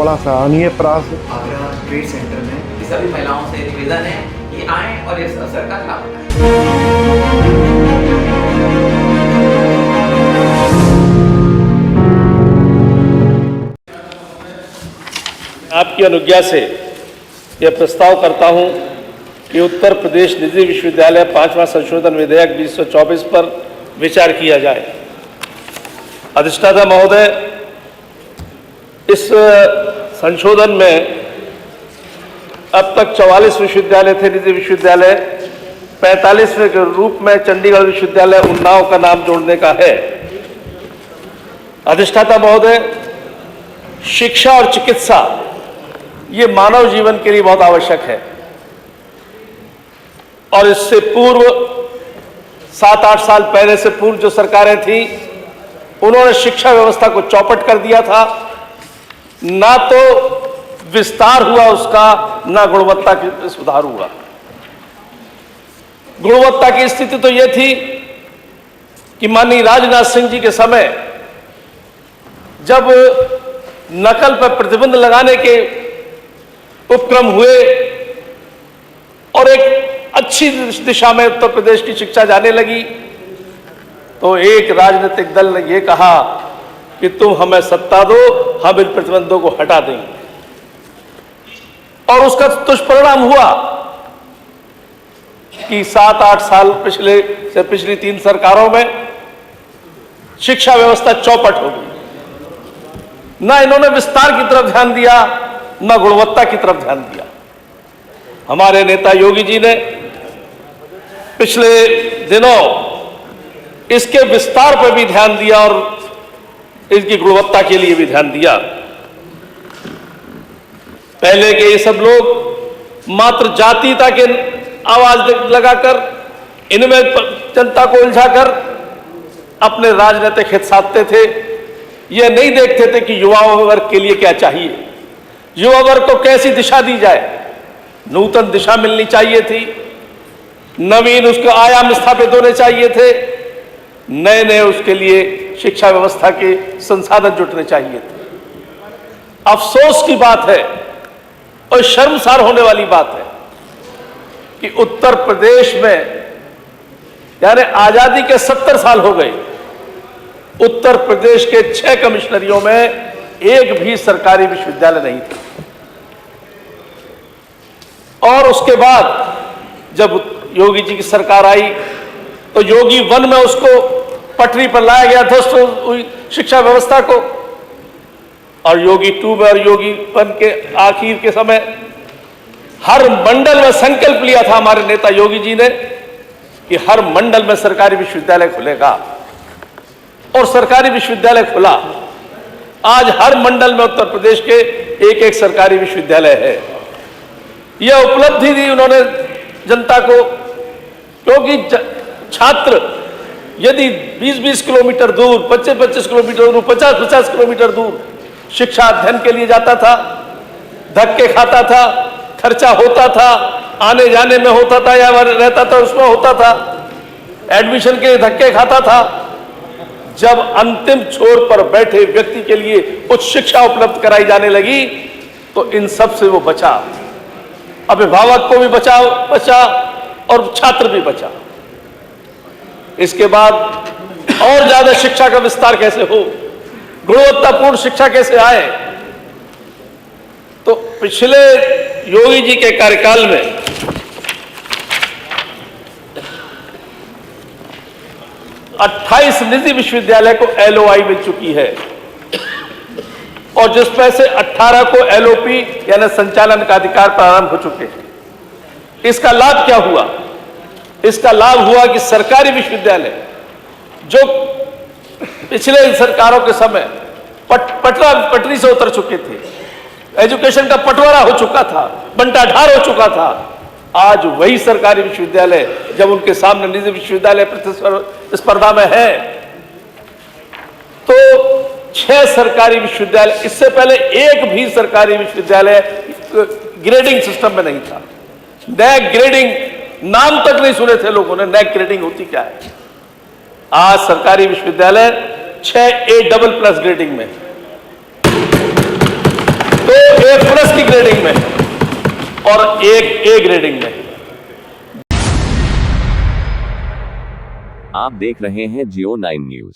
बड़ा सराहनीय प्रयास है। आगरा ट्रेड सेंटर में सभी महिलाओं से निवेदन है कि आएं और इस अवसर का लाभ उठाएं। आपकी अनुज्ञा से यह प्रस्ताव करता हूं कि उत्तर प्रदेश निजी विश्वविद्यालय 5वां संशोधन विधेयक 2024 पर विचार किया जाए। अधिष्ठाता महोदय, इस संशोधन में अब तक 44 विश्वविद्यालय थे निजी विश्वविद्यालय, 45वें के रूप में चंडीगढ़ विश्वविद्यालय उन्नाव का नाम जोड़ने का है। अधिष्ठाता महोदय, शिक्षा और चिकित्सा ये मानव जीवन के लिए बहुत आवश्यक है और इससे पूर्व 7-8 साल पहले से पूर्व जो सरकारें थीं उन्होंने शिक्षा व्यवस्था को चौपट कर दिया था। ना तो विस्तार हुआ उसका, ना गुणवत्ता की सुधार हुआ। गुणवत्ता की स्थिति तो यह थी कि माननीय राजनाथ सिंह जी के समय जब नकल पर प्रतिबंध लगाने के उपक्रम हुए और एक अच्छी दिशा में उत्तर प्रदेश की शिक्षा जाने लगी, तो एक राजनीतिक दल ने यह कहा कि तुम हमें सत्ता दो, हम इन प्रतिबंधों को हटा देंगे। और उसका दुष्परिणाम हुआ कि 7-8 साल पिछली 3 सरकारों में शिक्षा व्यवस्था चौपट हो गई। ना इन्होंने विस्तार की तरफ ध्यान दिया, ना गुणवत्ता की तरफ ध्यान दिया। हमारे नेता योगी जी ने पिछले दिनों इसके विस्तार पर भी ध्यान दिया और इसकी गुणवत्ता के लिए भी ध्यान दिया। पहले के ये सब लोग मात्र जातीयता के आवाज लगाकर इनमें जनता को उलझाकर अपने राजनीतिक हित साधते थे। यह नहीं देखते थे कि युवा वर्ग के लिए क्या चाहिए, युवा वर्ग को कैसी दिशा दी जाए। नूतन दिशा मिलनी चाहिए थी, नवीन उसके आयाम स्थापित होने चाहिए थे, नए नए उसके लिए शिक्षा व्यवस्था के संसाधन जुटने चाहिए थे। अफसोस की बात है और शर्मसार होने वाली बात है कि उत्तर प्रदेश में यानी आजादी के 70 साल हो गए, उत्तर प्रदेश के 6 कमिश्नरियों में एक भी सरकारी विश्वविद्यालय नहीं था। और उसके बाद जब योगी जी की सरकार आई तो योगी 1 में उसको पटरी पर लाया गया, ध्वस्त शिक्षा व्यवस्था को, और योगी 2 में और योगी 1 के आखिर के समय हर मंडल में संकल्प लिया था हमारे नेता योगी जी ने कि हर मंडल में सरकारी विश्वविद्यालय खुलेगा, और सरकारी विश्वविद्यालय खुला। आज हर मंडल में उत्तर प्रदेश के एक सरकारी विश्वविद्यालय है। यह उपलब्धि दी उन्होंने जनता को, क्योंकि छात्र यदि 20-20 किलोमीटर दूर, 25-25 किलोमीटर दूर, 50-50 किलोमीटर दूर शिक्षा अध्ययन के लिए जाता था, धक्के खाता था, खर्चा होता था, आने जाने में होता था या रहता था उसमें होता था, एडमिशन के धक्के खाता था। जब अंतिम छोर पर बैठे व्यक्ति के लिए उच्च शिक्षा उपलब्ध कराई जाने लगी तो इन सब से वो बचा, अभिभावक को भी बचा और छात्र भी बचा। इसके बाद और ज्यादा शिक्षा का विस्तार कैसे हो, गुणवत्तापूर्ण शिक्षा कैसे आए, तो पिछले योगी जी के कार्यकाल में 28 निजी विश्वविद्यालय को LOI मिल चुकी है और जिसमें से 18 को LOP यानी संचालन का अधिकार प्रारंभ हो चुके हैं। इसका लाभ क्या हुआ? इसका लाभ हुआ कि सरकारी विश्वविद्यालय जो पिछले सरकारों के समय पटरी से उतर चुके थे, एजुकेशन का बंटवारा हो चुका था, बंटाढार हो चुका था, आज वही सरकारी विश्वविद्यालय जब उनके सामने निजी विश्वविद्यालय प्रतिस्पर्धा में है तो 6 सरकारी विश्वविद्यालय, इससे पहले एक भी सरकारी विश्वविद्यालय ग्रेडिंग सिस्टम में नहीं था। नैक ग्रेडिंग नाम तक नहीं सुने थे लोगों ने, नैक ग्रेडिंग होती क्या है। आज सरकारी विश्वविद्यालय 6A++ ग्रेडिंग में। तो 10 की ग्रेडिंग में और 1 ए ग्रेडिंग में। आप देख रहे हैं जियो 9 न्यूज।